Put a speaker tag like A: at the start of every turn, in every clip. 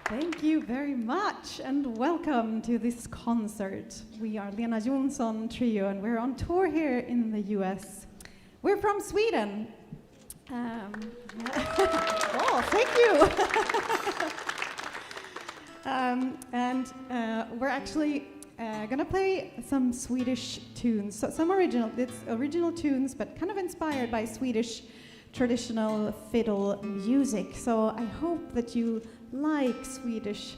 A: Thank you very much and welcome to this concert. We are Lena Jonsson Trio and we're on tour here in the US. We're from Sweden. Oh, thank you. We're actually gonna play some Swedish tunes, so some original tunes, but kind of inspired by Swedish traditional fiddle music. So I hope that you like Swedish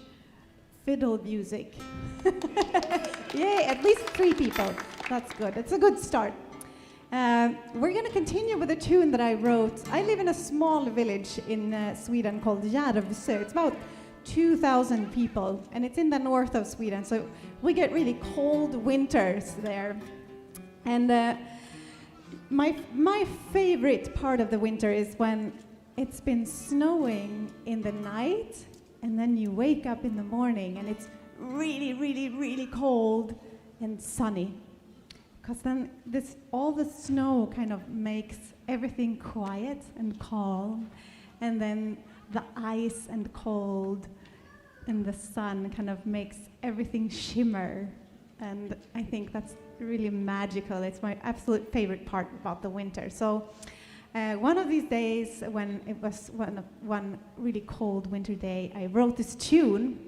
A: fiddle music. Yay, at least 3 people. That's good. It's a good start. We're going to continue with a tune that I wrote. I live in a small village in Sweden called Järvsö. It's about 2,000 people, and it's in the north of Sweden, so we get really cold winters there. And my favorite part of the winter is when it's been snowing in the night, and then you wake up in the morning, and it's really, really, really cold and sunny. Because then all the snow kind of makes everything quiet and calm, and then the ice and cold and the sun kind of makes everything shimmer. And I think that's really magical. It's my absolute favorite part about the winter. So one of these days, when it was one really cold winter day, I wrote this tune,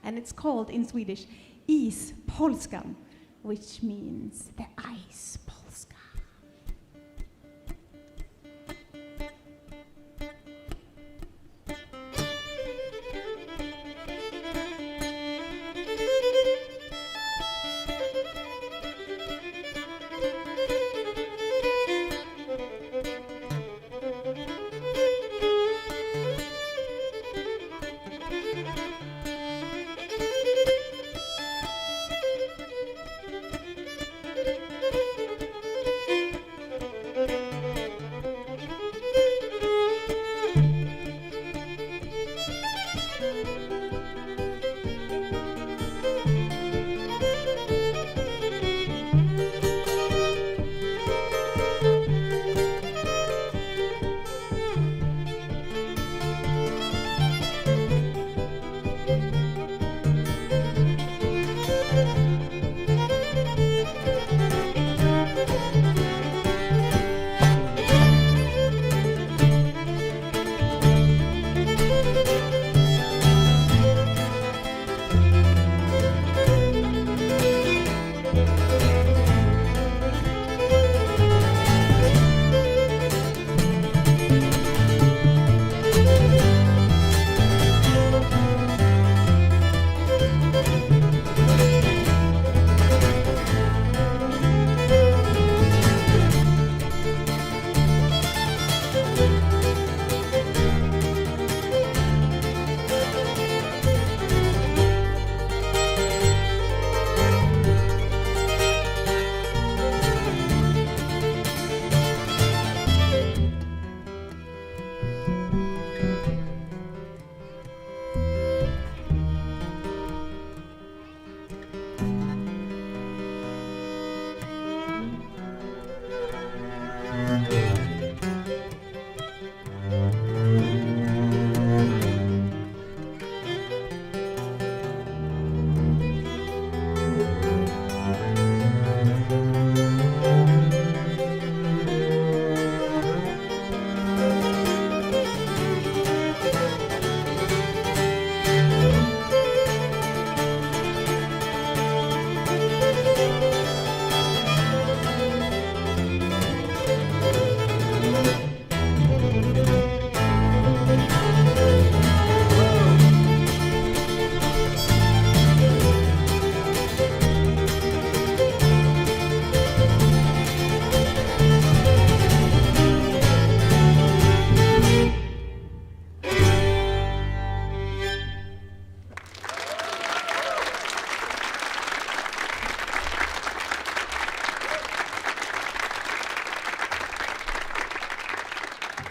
A: and it's called in Swedish Ispolskan, which means the ice polska.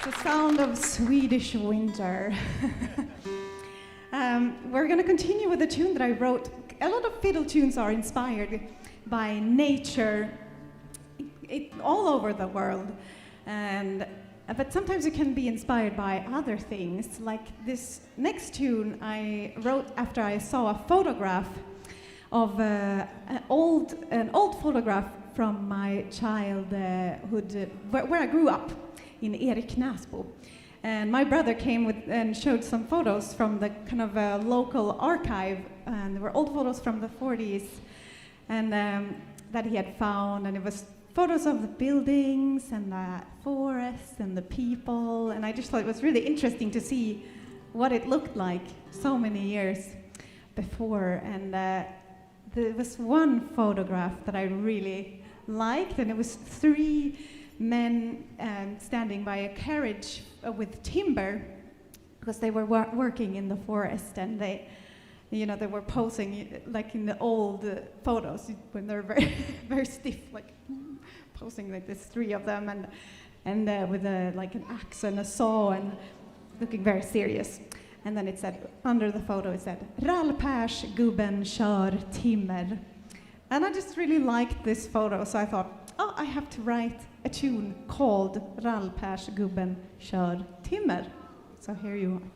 A: The sound of Swedish winter. We're going to continue with a tune that I wrote. A lot of fiddle tunes are inspired by nature all over the world. But sometimes it can be inspired by other things. Like this next tune I wrote after I saw a photograph of an old photograph from my childhood, where I grew up in Erik Ronström. And my brother came and showed some photos from the kind of local archive, and there were old photos from the 40s, and that he had found, and it was photos of the buildings and the forest and the people, and I just thought it was really interesting to see what it looked like so many years before. And there was one photograph that I really liked, and it was 3 men standing by a carriage with timber, because they were working in the forest, and they were posing like in the old photos when they're very, very stiff, like posing like this, 3 of them, and with like an axe and a saw and looking very serious. And then it said, under the photo, it said, "Rallpärs gubben kör timmer." And I just really liked this photo, so I thought, oh, I have to write a tune called "Rallpärs gubben kör timmer." So here you are.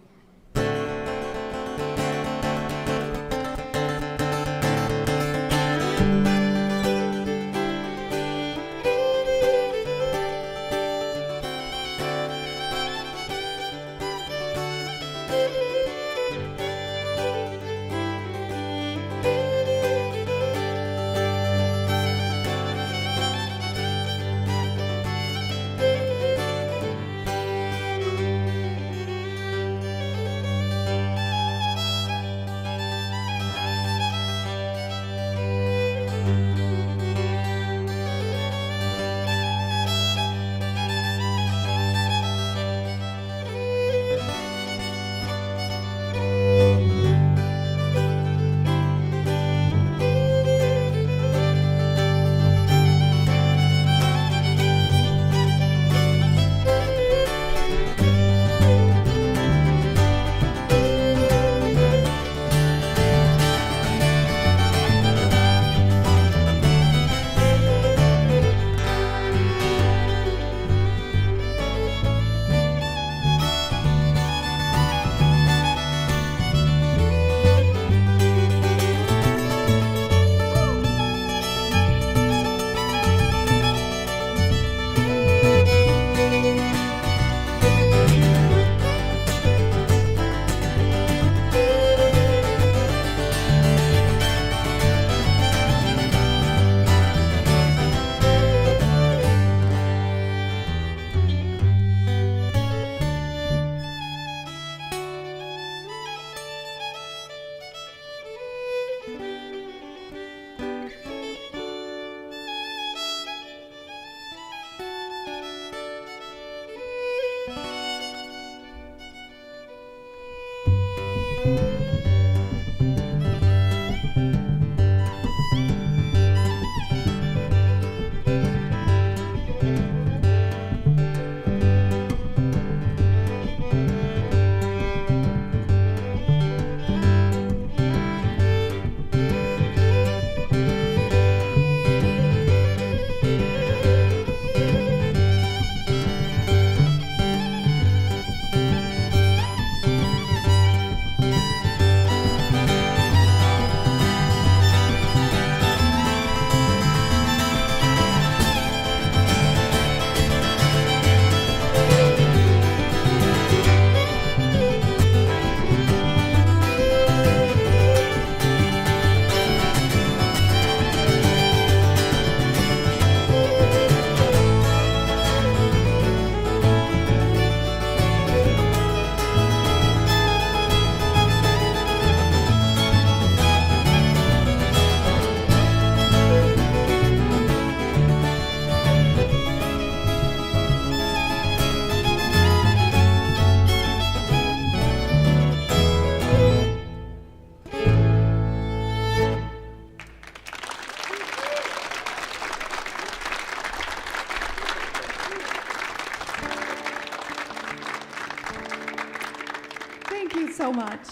A: So much.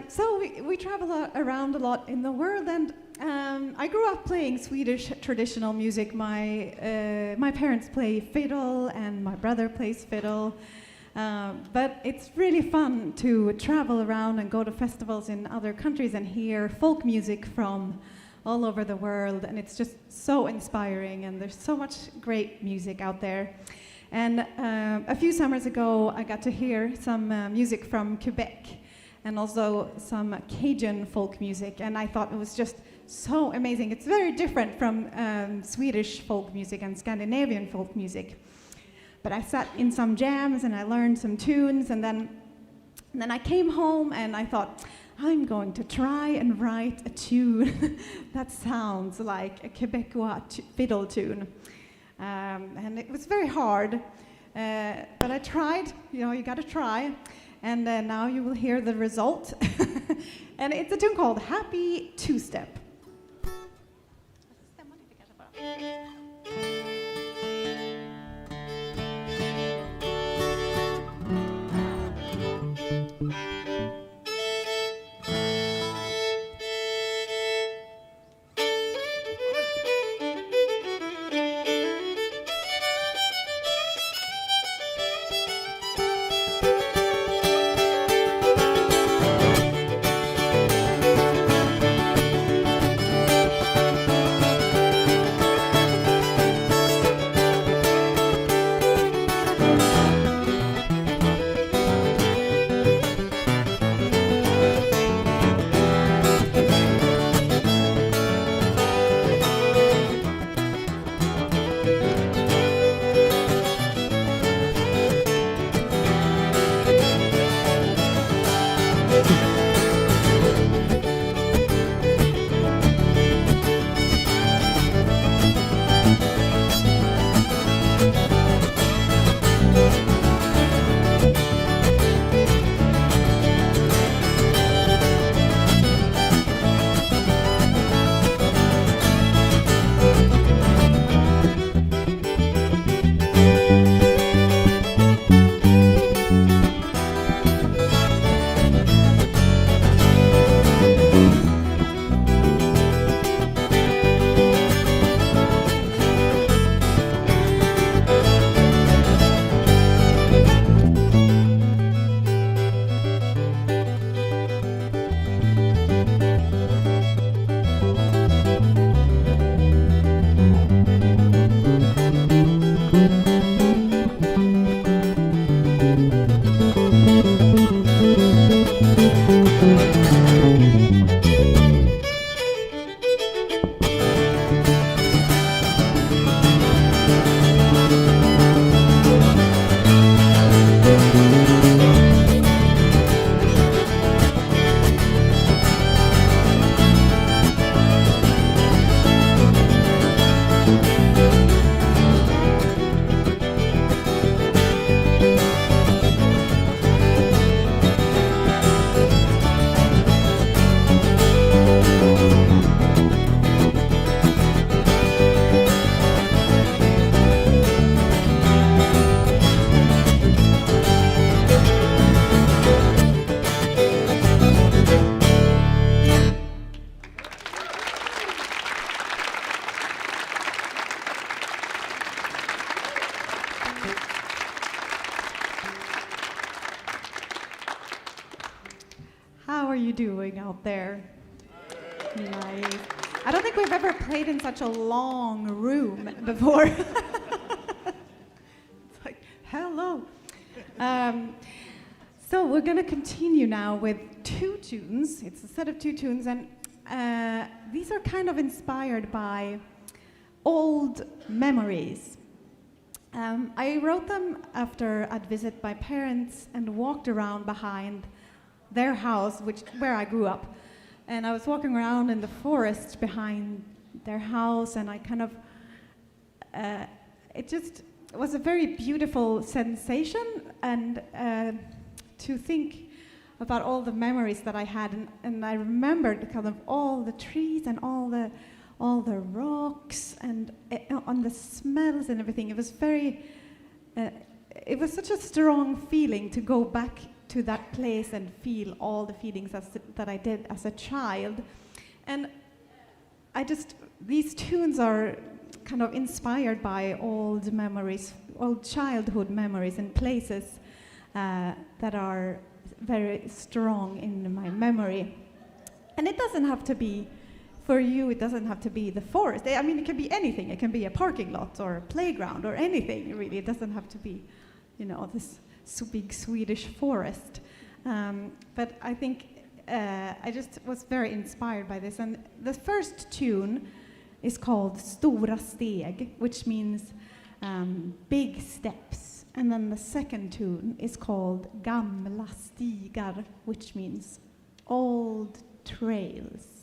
A: So we travel around a lot in the world, and I grew up playing Swedish traditional music. My parents play fiddle, and my brother plays fiddle. But it's really fun to travel around and go to festivals in other countries and hear folk music from all over the world, and it's just so inspiring, and there's so much great music out there. And a few summers ago, I got to hear some music from Quebec and also some Cajun folk music, and I thought it was just so amazing. It's very different from Swedish folk music and Scandinavian folk music. But I sat in some jams and I learned some tunes, and then I came home and I thought, I'm going to try and write a tune that sounds like a Quebecois fiddle tune. And it was very hard, but I tried. You got to try. And now you will hear the result. And it's a tune called Happy Two-Step. How are you doing out there? Nice. I don't think we've ever played in such a long room before. It's like, hello. So we're going to continue now with two tunes. It's a set of two tunes, and these are kind of inspired by old memories. I wrote them after I'd visit my parents and walked around behind their house, where I grew up. And I was walking around in the forest behind their house, and I kind of, it was a very beautiful sensation, and to think about all the memories that I had, and I remembered kind of all the trees and all the rocks and on the smells and everything. It was it was such a strong feeling to go back to that place and feel all the feelings that I did as a child. And these tunes are kind of inspired by old memories, old childhood memories and places that are very strong in my memory. And it doesn't have to be, for you, it doesn't have to be the forest. I mean, it can be anything. It can be a parking lot or a playground or anything, really. It doesn't have to be, this big Swedish forest. But I think I just was very inspired by this. And the first tune is called Stora Steg, which means big steps. And then the second tune is called Gamla stigar, which means Old Trails.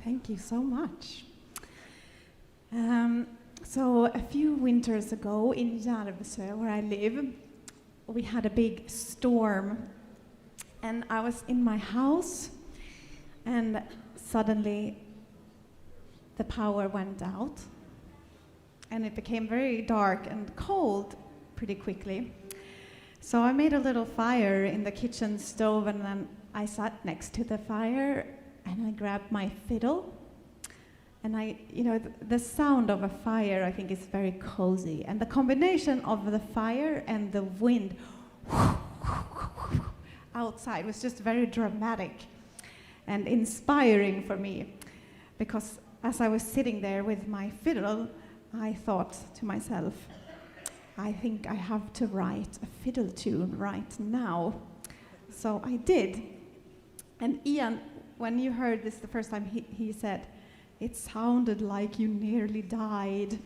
A: Thank you so much. So a few winters ago in Järvsö, where I live, we had a big storm, and I was in my house, and suddenly the power went out, and it became very dark and cold pretty quickly. So I made a little fire in the kitchen stove, and then I sat next to the fire, and I grabbed my fiddle. And the sound of a fire, I think, is very cozy. And the combination of the fire and the wind outside was just very dramatic and inspiring for me. Because as I was sitting there with my fiddle, I thought to myself, I think I have to write a fiddle tune right now. So I did. And Ian, when you heard this the first time, he said, "It sounded like you nearly died."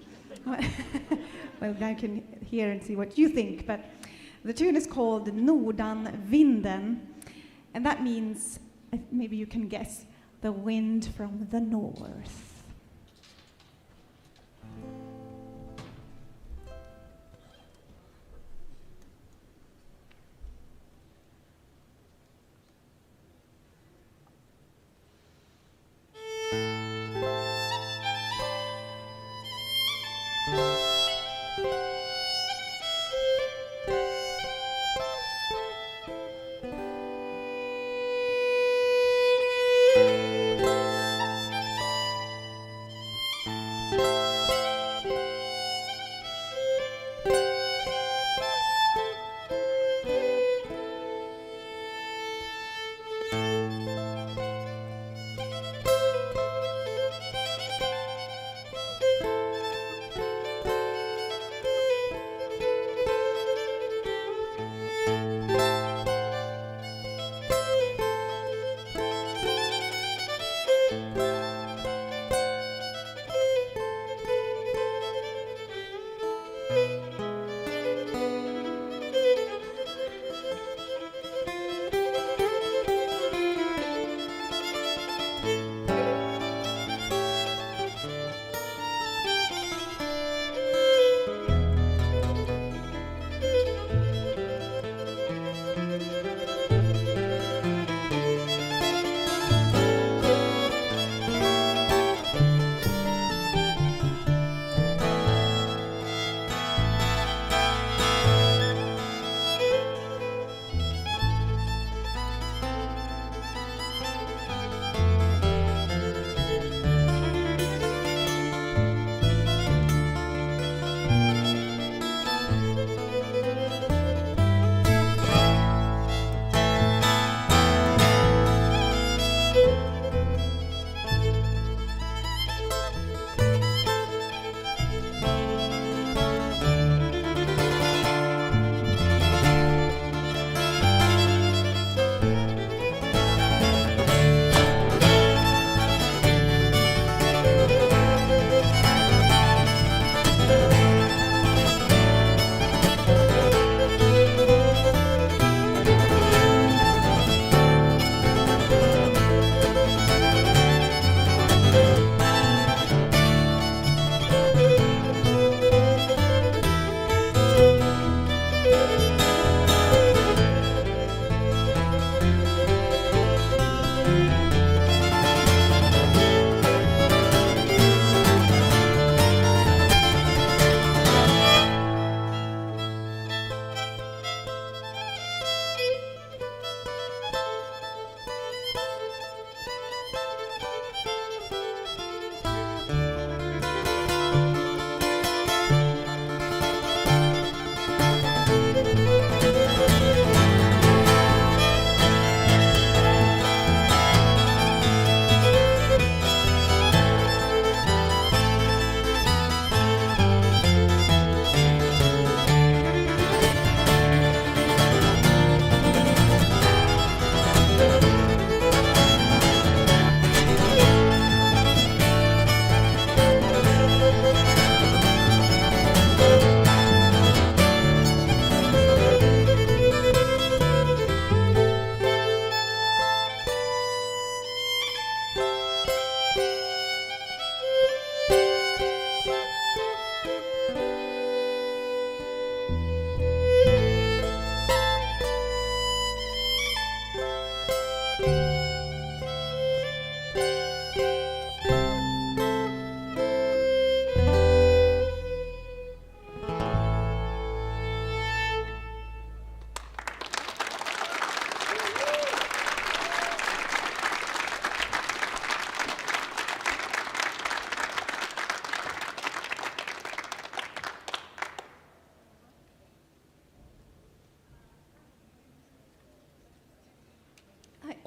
A: Well, I can hear and see what you think, but the tune is called Nordan Vinden, and that means, maybe you can guess, the wind from the north.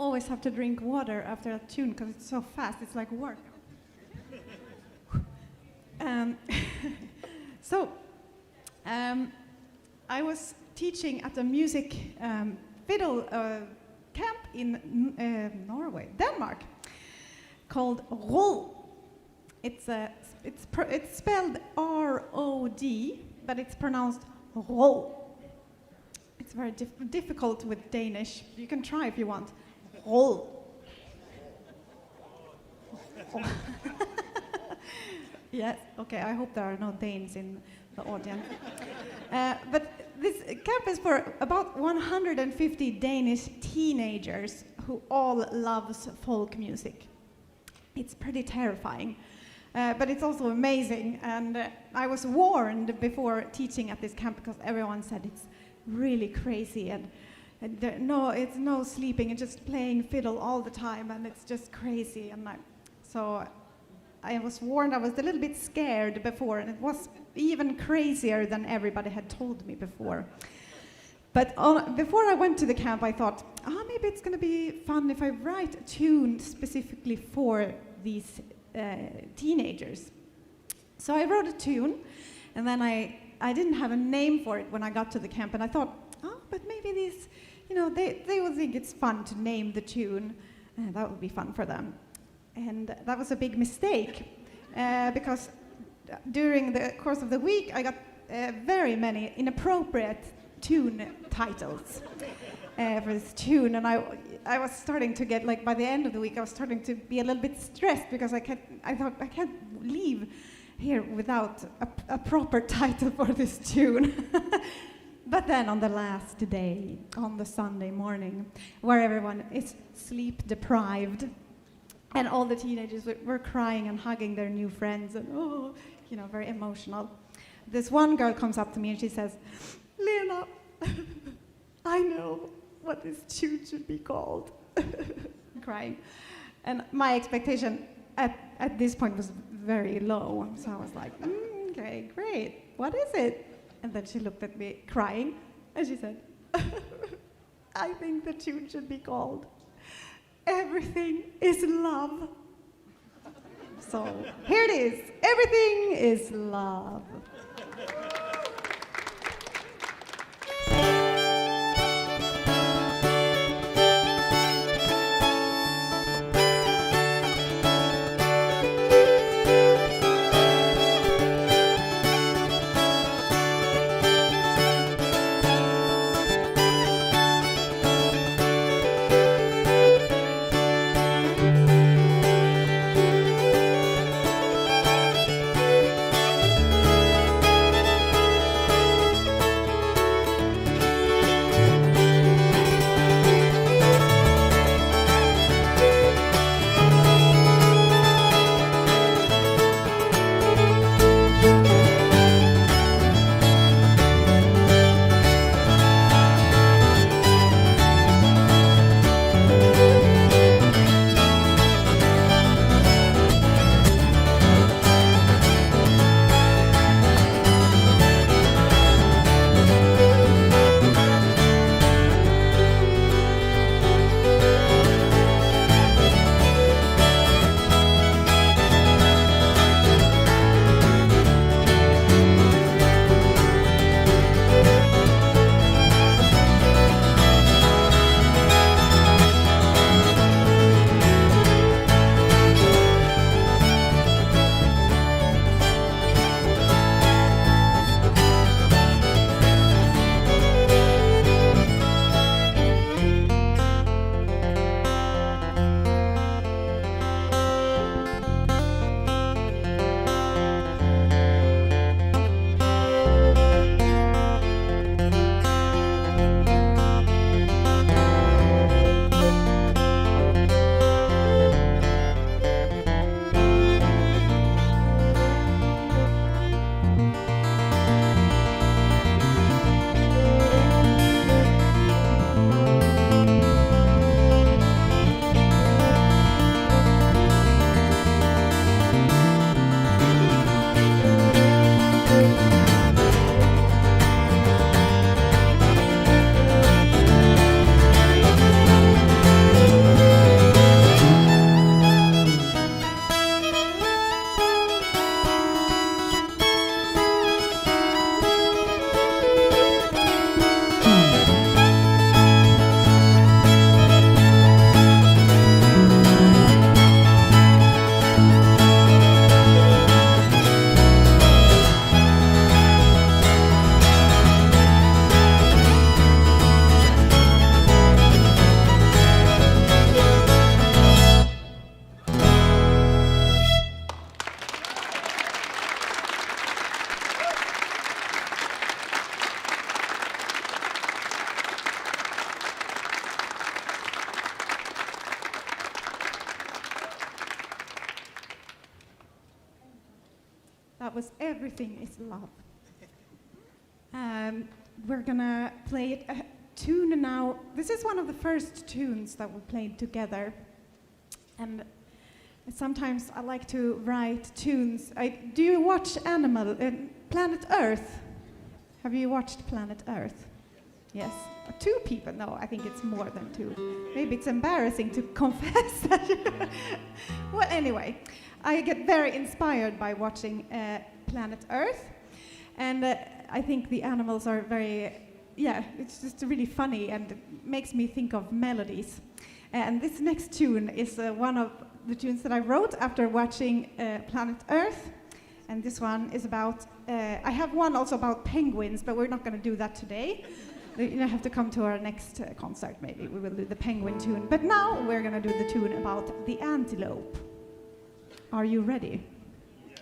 A: always have to drink water after a tune because it's so fast. It's like work. I was teaching at a music fiddle camp in Denmark, called Rod. It's spelled R-O-D, but it's pronounced Rod. It's very difficult with Danish. You can try if you want. Rod. Yes, okay, I hope there are no Danes in the audience. But this camp is for about 150 Danish teenagers who all loves folk music. It's pretty terrifying, but it's also amazing. And I was warned before teaching at this camp because everyone said it's really crazy and it's no sleeping and just playing fiddle all the time and it's just crazy. And so I was warned. I was a little bit scared before, and it was even crazier than everybody had told me before. But before I went to the camp, I thought, maybe it's going to be fun if I write a tune specifically for these teenagers. So I wrote a tune, and then I didn't have a name for it when I got to the camp, and I thought, but maybe these, they will think it's fun to name the tune, and that would be fun for them. And that was a big mistake, because during the course of the week, I got very many inappropriate tune titles for this tune, and I was starting to get, by the end of the week, I was starting to be a little bit stressed because I thought I can't leave here without a proper title for this tune. But then on the last day, on the Sunday morning, where everyone is sleep deprived, and all the teenagers were crying and hugging their new friends, and very emotional. This one girl comes up to me and she says, "Lena, I know what this tune should be called." Crying. And my expectation at this point was very low. So I was like, okay, great. What is it? And then she looked at me crying and she said, "I think the tune should be called Everything is Love." So here it is. Everything is love. that was Everything is Love. We're gonna play a tune now. This is one of the first tunes that we played together. And sometimes I like to write tunes. Do you watch Planet Earth? Have you watched Planet Earth? Yes. 2 people? No, I think it's more than 2. Maybe it's embarrassing to confess that. Well, anyway, I get very inspired by watching Planet Earth. And I think the animals are very, it's just really funny and makes me think of melodies. And this next tune is one of the tunes that I wrote after watching Planet Earth. And this one is about, I have one also about penguins, but we're not going to do that today. You have to come to our next concert, maybe. We will do the penguin tune. But now we're going to do the tune about the antelope. Are you ready? Yes.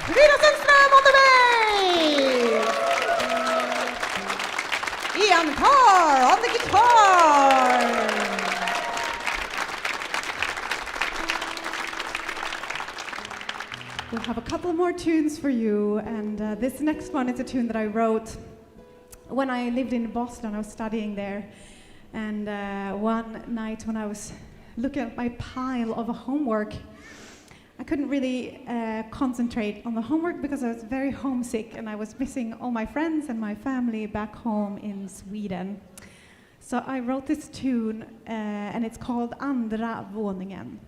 A: Krydda Sundström on the bass! Ian Carr on the guitar! We'll have a couple more tunes for you, and this next one is a tune that I wrote when I lived in Boston. I was studying there, and one night when I was looking at my pile of homework, I couldn't really concentrate on the homework because I was very homesick and I was missing all my friends and my family back home in Sweden. So I wrote this tune and it's called Andra våningen.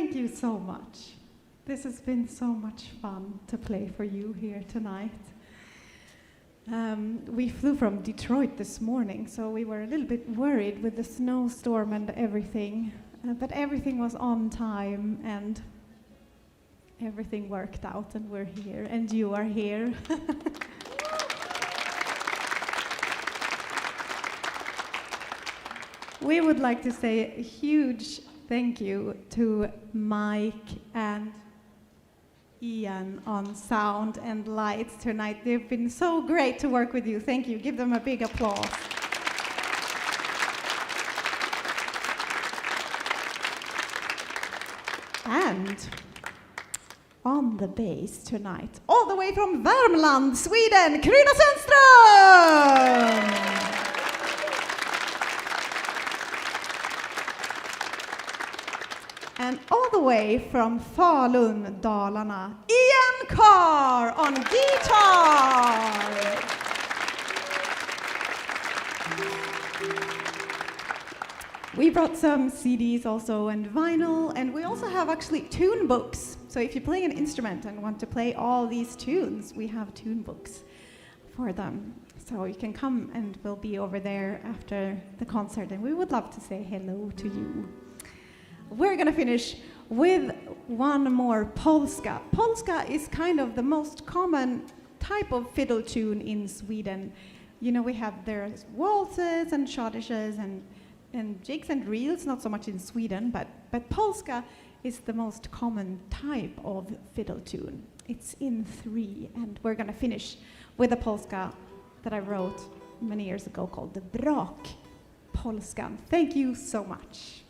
A: Thank you so much. This has been so much fun to play for you here tonight. We flew from Detroit this morning, so we were a little bit worried with the snowstorm and everything, but everything was on time and everything worked out and we're here and you are here. We would like to say a huge thank you to Mike and Ian on sound and lights tonight. They've been so great to work with you. Thank you. Give them a big applause. And on the bass tonight, all the way from Värmland, Sweden, Krydda Sundström! And all the way from Falun, Dalarna, Ian Carr on guitar. We brought some CDs also and vinyl, and we also have actually tune books. So if you play an instrument and want to play all these tunes, we have tune books for them. So you can come and we'll be over there after the concert, and we would love to say hello to you. We're going to finish with one more polska. Polska is kind of the most common type of fiddle tune in Sweden. You know, we have there's waltzes and schottisches and jigs and reels, not so much in Sweden, but polska is the most common type of fiddle tune. It's in 3, and we're going to finish with a polska that I wrote many years ago called the Brak Polskan. Thank you so much.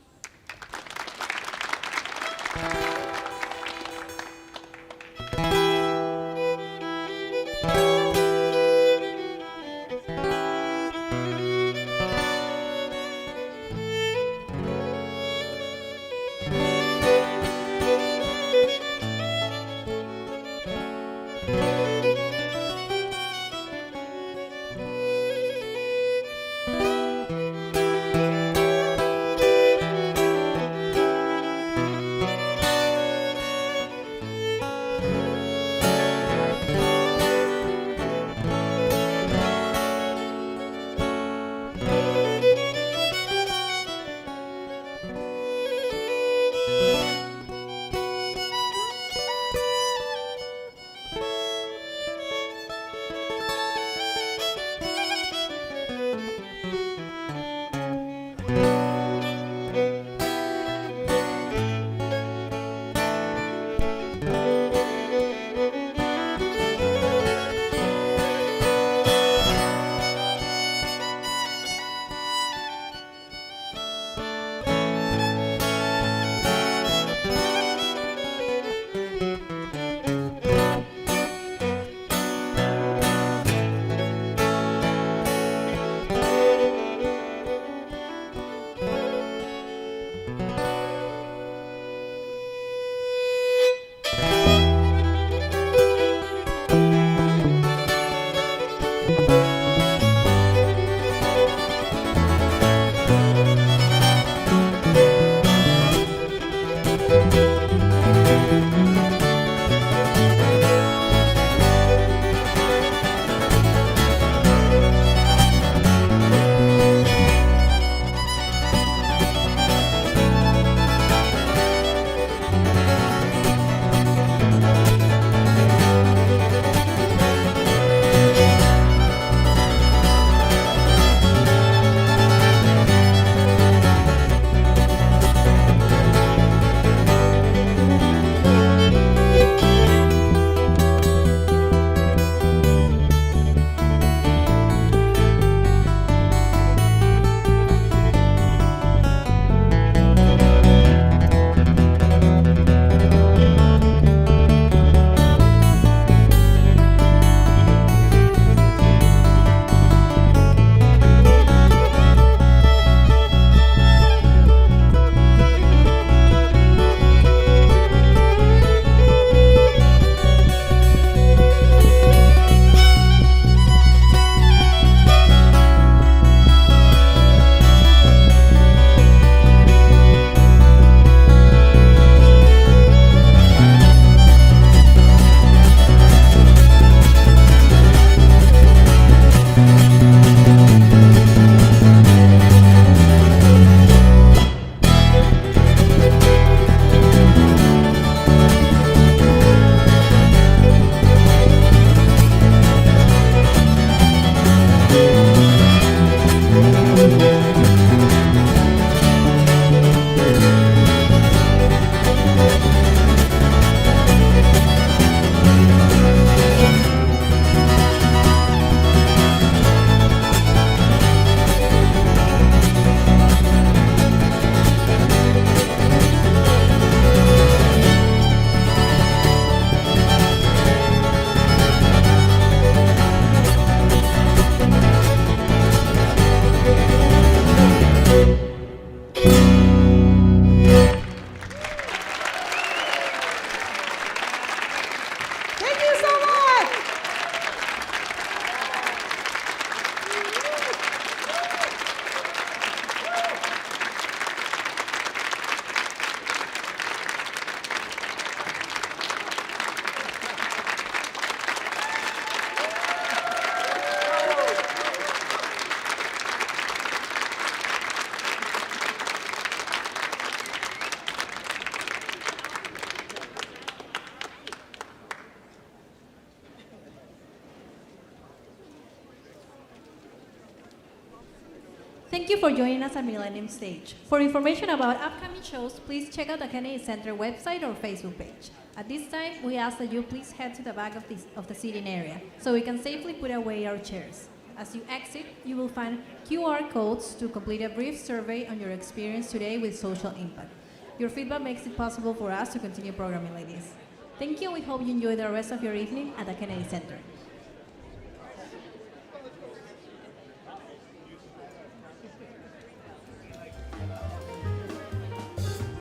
B: you for joining us at Millennium Stage. For information about upcoming shows, please check out the Kennedy Center website or Facebook page. At this time, we ask that you please head to the back of the seating area so we can safely put away our chairs. As you exit, you will find QR codes to complete a brief survey on your experience today with social impact. Your feedback makes it possible for us to continue programming like this. Thank you, and we hope you enjoy the rest of your evening at the Kennedy Center.